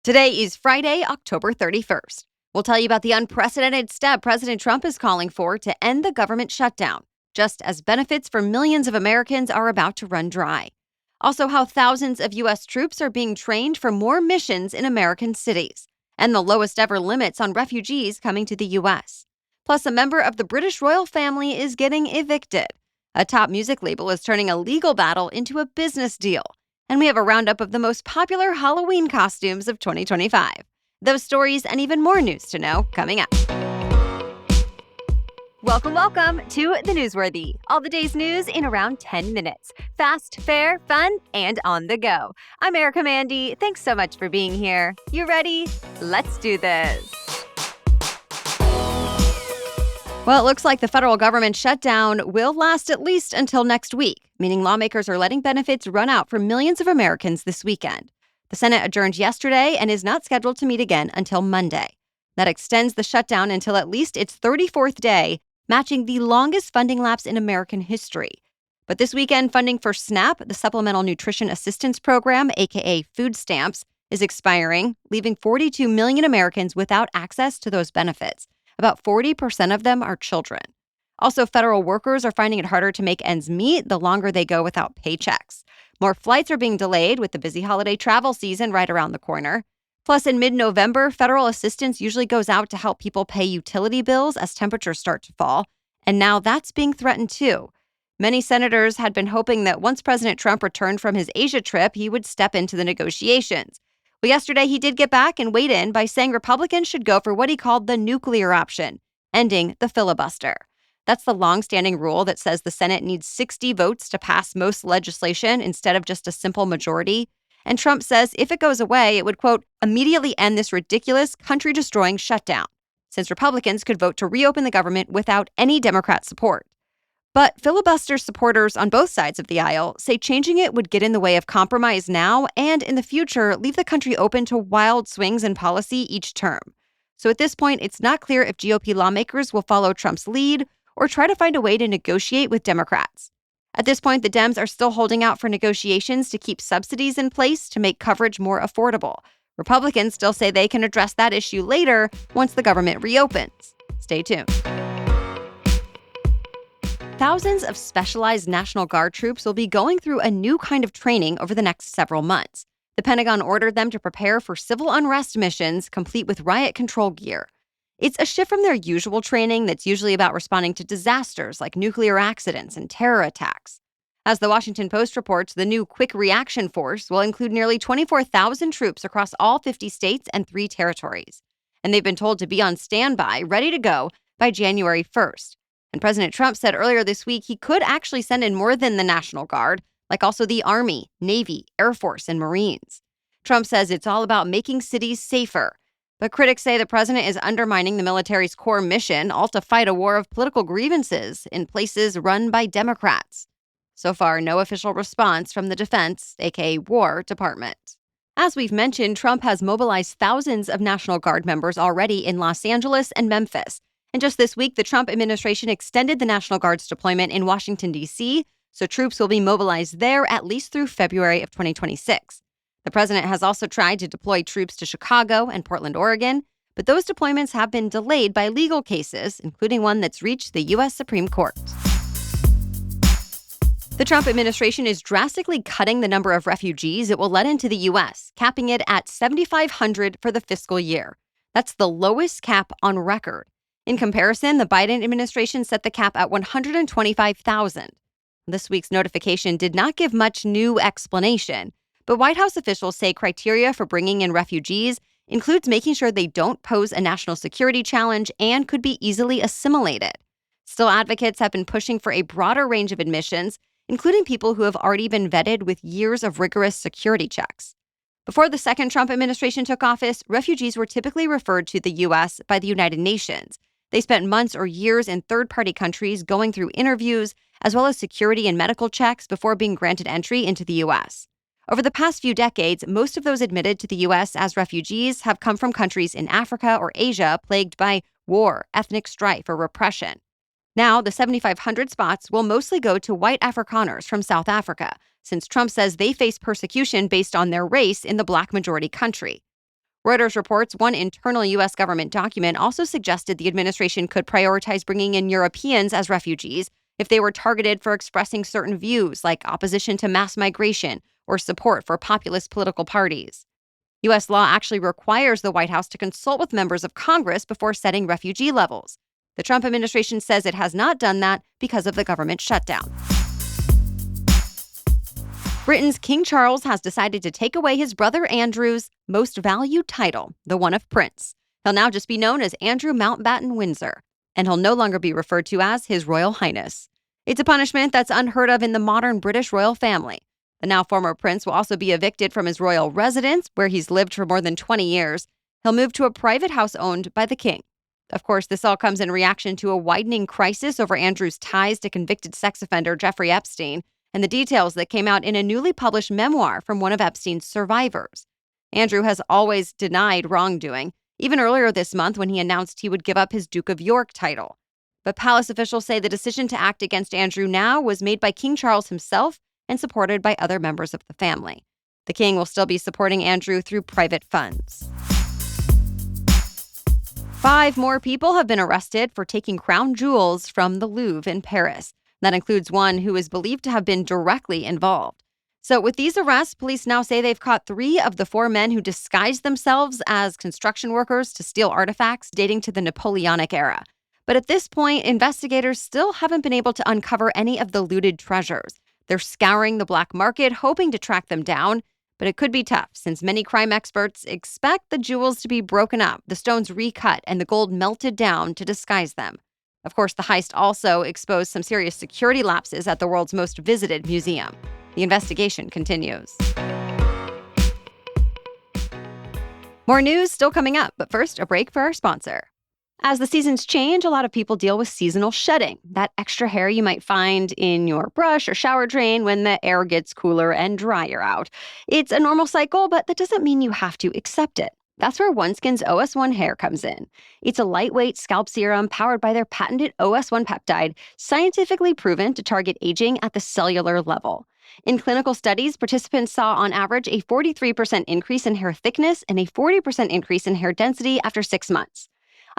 Today is Friday, October 31st. We'll tell you about the unprecedented step President Trump is calling for to end the government shutdown, just as benefits for millions of Americans are about to run dry. Also, how thousands of U.S. troops are being trained for more missions in American cities, and the lowest ever limits on refugees coming to the U.S. Plus, a member of the British royal family is getting evicted. A top music label is turning a legal battle into a business deal. And we have a roundup of the most popular Halloween costumes of 2025. Those stories and even more news to know coming up. Welcome to the NewsWorthy. All the day's news in around 10 minutes. Fast, fair, fun, and on the go. I'm Erica Mandy. Thanks so much for being here. You ready? Let's do this. Well, it looks like the federal government shutdown will last at least until next week, meaning lawmakers are letting benefits run out for millions of Americans this weekend. The Senate adjourned yesterday and is not scheduled to meet again until Monday. That extends the shutdown until at least its 34th day, matching the longest funding lapse in American history. But this weekend, funding for SNAP, the Supplemental Nutrition Assistance Program, aka food stamps, is expiring, leaving 42 million Americans without access to those benefits. About 40% of them are children. Also, federal workers are finding it harder to make ends meet the longer they go without paychecks. More flights are being delayed with the busy holiday travel season right around the corner. Plus, in mid-November, federal assistance usually goes out to help people pay utility bills as temperatures start to fall. And now that's being threatened too. Many senators had been hoping that once President Trump returned from his Asia trip, he would step into the negotiations. Well, yesterday he did get back and weighed in by saying Republicans should go for what he called the nuclear option, ending the filibuster. That's the long-standing rule that says the Senate needs 60 votes to pass most legislation instead of just a simple majority. And Trump says if it goes away, it would, quote, immediately end this ridiculous, country-destroying shutdown, since Republicans could vote to reopen the government without any Democrat support. But filibuster supporters on both sides of the aisle say changing it would get in the way of compromise now and in the future leave the country open to wild swings in policy each term. So at this point, it's not clear if GOP lawmakers will follow Trump's lead or try to find a way to negotiate with Democrats. At this point, the Dems are still holding out for negotiations to keep subsidies in place to make coverage more affordable. Republicans still say they can address that issue later once the government reopens. Stay tuned. Thousands of specialized National Guard troops will be going through a new kind of training over the next several months. The Pentagon ordered them to prepare for civil unrest missions, complete with riot control gear. It's a shift from their usual training that's usually about responding to disasters like nuclear accidents and terror attacks. As the Washington Post reports, the new Quick Reaction Force will include nearly 24,000 troops across all 50 states and 3 territories. And they've been told to be on standby, ready to go by January 1st. And President Trump said earlier this week he could actually send in more than the National Guard, like also the Army, Navy, Air Force, and Marines. Trump says it's all about making cities safer. But critics say the president is undermining the military's core mission, all to fight a war of political grievances in places run by Democrats. So far, no official response from the Defense, aka War Department. As we've mentioned, Trump has mobilized thousands of National Guard members already in Los Angeles and Memphis. And just this week, the Trump administration extended the National Guard's deployment in Washington, D.C., so troops will be mobilized there at least through February of 2026. The president has also tried to deploy troops to Chicago and Portland, Oregon, but those deployments have been delayed by legal cases, including one that's reached the U.S. Supreme Court. The Trump administration is drastically cutting the number of refugees it will let into the U.S., capping it at 7,500 for the fiscal year. That's the lowest cap on record. In comparison, the Biden administration set the cap at 125,000. This week's notification did not give much new explanation, but White House officials say criteria for bringing in refugees includes making sure they don't pose a national security challenge and could be easily assimilated. Still, advocates have been pushing for a broader range of admissions, including people who have already been vetted with years of rigorous security checks. Before the second Trump administration took office, refugees were typically referred to the U.S. by the United Nations. They spent months or years in third-party countries going through interviews, as well as security and medical checks before being granted entry into the U.S. Over the past few decades, most of those admitted to the U.S. as refugees have come from countries in Africa or Asia plagued by war, ethnic strife, or repression. Now, the 7,500 spots will mostly go to white Afrikaners from South Africa, since Trump says they face persecution based on their race in the Black majority country. Reuters reports one internal U.S. government document also suggested the administration could prioritize bringing in Europeans as refugees if they were targeted for expressing certain views like opposition to mass migration or support for populist political parties. U.S. law actually requires the White House to consult with members of Congress before setting refugee levels. The Trump administration says it has not done that because of the government shutdown. Britain's King Charles has decided to take away his brother Andrew's most valued title, the one of Prince. He'll now just be known as Andrew Mountbatten Windsor, and he'll no longer be referred to as His Royal Highness. It's a punishment that's unheard of in the modern British royal family. The now former prince will also be evicted from his royal residence, where he's lived for more than 20 years. He'll move to a private house owned by the king. Of course, this all comes in reaction to a widening crisis over Andrew's ties to convicted sex offender Jeffrey Epstein and the details that came out in a newly published memoir from one of Epstein's survivors. Andrew has always denied wrongdoing, even earlier this month when he announced he would give up his Duke of York title. But palace officials say the decision to act against Andrew now was made by King Charles himself and supported by other members of the family. The king will still be supporting Andrew through private funds. 5 more people have been arrested for taking crown jewels from the Louvre in Paris. That includes one who is believed to have been directly involved. So with these arrests, police now say they've caught 3 of the 4 men who disguised themselves as construction workers to steal artifacts dating to the Napoleonic era. But at this point, investigators still haven't been able to uncover any of the looted treasures. They're scouring the black market, hoping to track them down, but it could be tough since many crime experts expect the jewels to be broken up, the stones recut, and the gold melted down to disguise them. Of course, the heist also exposed some serious security lapses at the world's most visited museum. The investigation continues. More news still coming up, but first, a break for our sponsor. As the seasons change, a lot of people deal with seasonal shedding, that extra hair you might find in your brush or shower drain when the air gets cooler and drier out. It's a normal cycle, but that doesn't mean you have to accept it. That's where OneSkin's OS1 Hair comes in. It's a lightweight scalp serum powered by their patented OS1 peptide, scientifically proven to target aging at the cellular level. In clinical studies, participants saw on average a 43% increase in hair thickness and a 40% increase in hair density after 6 months.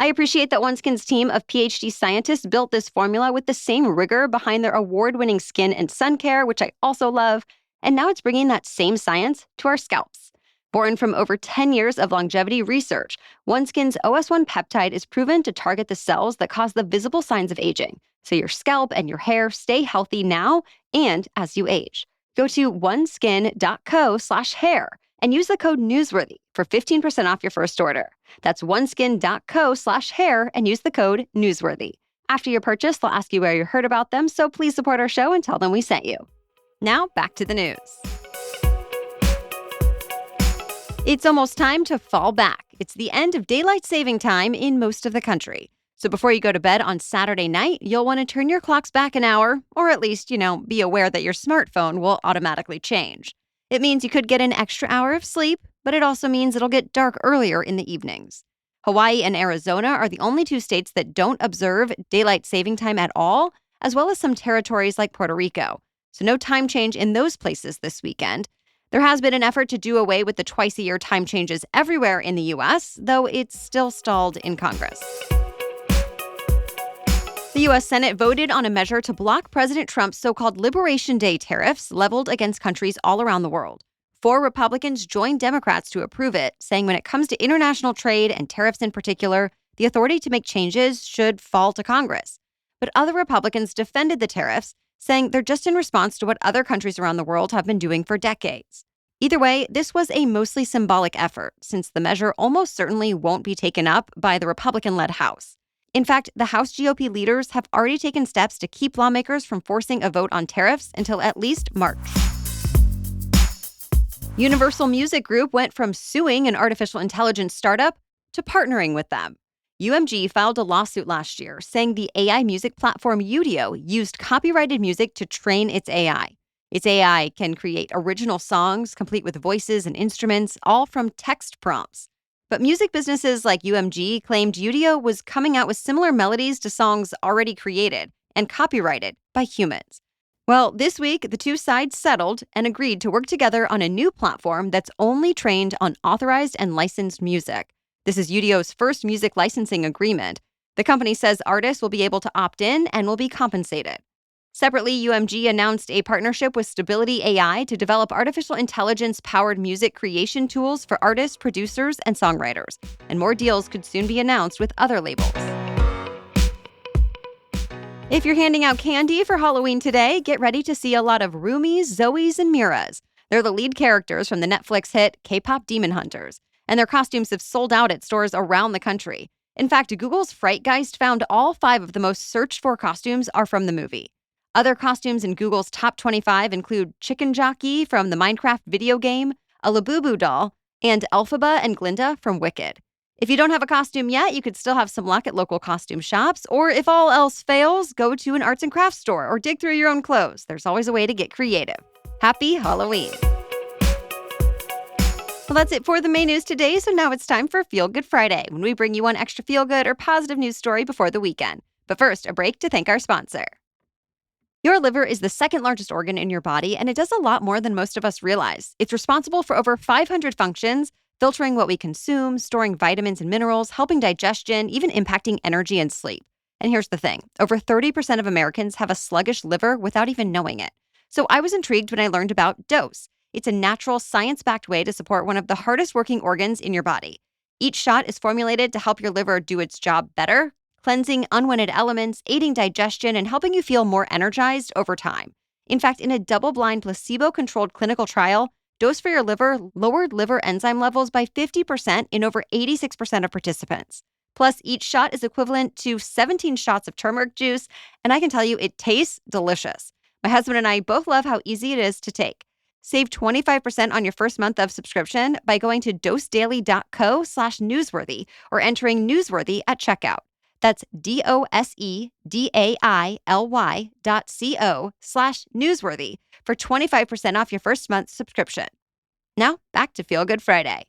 I appreciate that OneSkin's team of PhD scientists built this formula with the same rigor behind their award-winning skin and sun care, which I also love, and now it's bringing that same science to our scalps. Born from over 10 years of longevity research, OneSkin's OS1 peptide is proven to target the cells that cause the visible signs of aging, so your scalp and your hair stay healthy now and as you age. Go to oneskin.co/hair and use the code NewsWorthy for 15% off your first order. That's oneskin.co/hair and use the code NewsWorthy. After your purchase, they'll ask you where you heard about them, so please support our show and tell them we sent you. Now, back to the news. It's almost time to fall back. It's the end of daylight saving time in most of the country. So before you go to bed on Saturday night, you'll want to turn your clocks back an hour, or at least, be aware that your smartphone will automatically change. It means you could get an extra hour of sleep, but it also means it'll get dark earlier in the evenings. Hawaii and Arizona are the only 2 states that don't observe daylight saving time at all, as well as some territories like Puerto Rico. So no time change in those places this weekend. There has been an effort to do away with the twice-a-year time changes everywhere in the U.S., though it's still stalled in Congress. The U.S. Senate voted on a measure to block President Trump's so-called Liberation Day tariffs leveled against countries all around the world. 4 Republicans joined Democrats to approve it, saying when it comes to international trade and tariffs in particular, the authority to make changes should fall to Congress. But other Republicans defended the tariffs, saying they're just in response to what other countries around the world have been doing for decades. Either way, this was a mostly symbolic effort, since the measure almost certainly won't be taken up by the Republican-led House. In fact, the House GOP leaders have already taken steps to keep lawmakers from forcing a vote on tariffs until at least March. Universal Music Group went from suing an artificial intelligence startup to partnering with them. UMG filed a lawsuit last year saying the AI music platform Udio used copyrighted music to train its AI. Its AI can create original songs, complete with voices and instruments, all from text prompts. But music businesses like UMG claimed Udio was coming out with similar melodies to songs already created and copyrighted by humans. Well, this week, the two sides settled and agreed to work together on a new platform that's only trained on authorized and licensed music. This is Udio's first music licensing agreement. The company says artists will be able to opt in and will be compensated. Separately, UMG announced a partnership with Stability AI to develop artificial intelligence-powered music creation tools for artists, producers, and songwriters. And more deals could soon be announced with other labels. If you're handing out candy for Halloween today, get ready to see a lot of Roomies, Zoes, and Miras. They're the lead characters from the Netflix hit K-pop Demon Hunters, and their costumes have sold out at stores around the country. In fact, Google's Frightgeist found all 5 of the most searched-for costumes are from the movie. Other costumes in Google's top 25 include Chicken Jockey from the Minecraft video game, a Labubu doll, and Elphaba and Glinda from Wicked. If you don't have a costume yet, you could still have some luck at local costume shops, or if all else fails, go to an arts and crafts store or dig through your own clothes. There's always a way to get creative. Happy Halloween! Well, that's it for the main news today, so now it's time for Feel Good Friday, when we bring you one extra feel-good or positive news story before the weekend. But first, a break to thank our sponsor. Your liver is the second largest organ in your body, and it does a lot more than most of us realize. It's responsible for over 500 functions, filtering what we consume, storing vitamins and minerals, helping digestion, even impacting energy and sleep. And here's the thing, over 30% of Americans have a sluggish liver without even knowing it. So I was intrigued when I learned about Dose. It's a natural, science-backed way to support one of the hardest working organs in your body. Each shot is formulated to help your liver do its job better, cleansing unwanted elements, aiding digestion, and helping you feel more energized over time. In fact, in a double-blind, placebo-controlled clinical trial, Dose for Your Liver lowered liver enzyme levels by 50% in over 86% of participants. Plus, each shot is equivalent to 17 shots of turmeric juice, and I can tell you it tastes delicious. My husband and I both love how easy it is to take. Save 25% on your first month of subscription by going to dosedaily.co/newsworthy or entering newsworthy at checkout. That's dosedaily.co/newsworthy for 25% off your first month's subscription. Now, back to Feel Good Friday.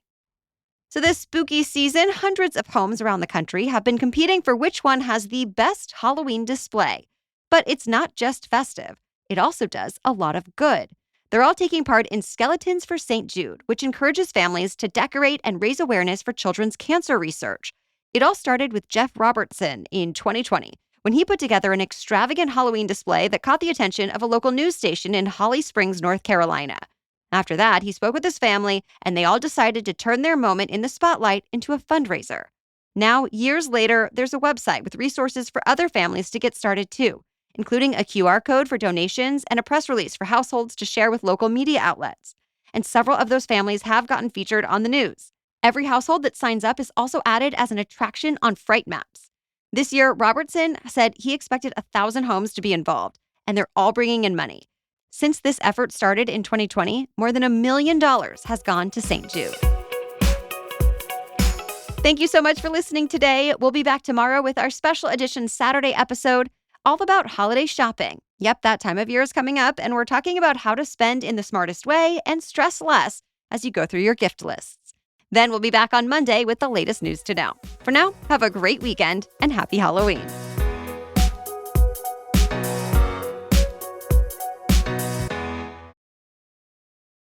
So this spooky season, hundreds of homes around the country have been competing for which one has the best Halloween display. But it's not just festive. It also does a lot of good. They're all taking part in Skeletons for St. Jude, which encourages families to decorate and raise awareness for children's cancer research. It all started with Jeff Robertson in 2020, when he put together an extravagant Halloween display that caught the attention of a local news station in Holly Springs, North Carolina. After that, he spoke with his family, and they all decided to turn their moment in the spotlight into a fundraiser. Now, years later, there's a website with resources for other families to get started too, including a QR code for donations and a press release for households to share with local media outlets. And several of those families have gotten featured on the news. Every household that signs up is also added as an attraction on Fright Maps. This year, Robertson said he expected 1,000 homes to be involved, and they're all bringing in money. Since this effort started in 2020, more than $1 million has gone to St. Jude. Thank you so much for listening today. We'll be back tomorrow with our special edition Saturday episode, all about holiday shopping. Yep, that time of year is coming up, and we're talking about how to spend in the smartest way and stress less as you go through your gift lists. Then we'll be back on Monday with the latest news to know. For now, have a great weekend and happy Halloween.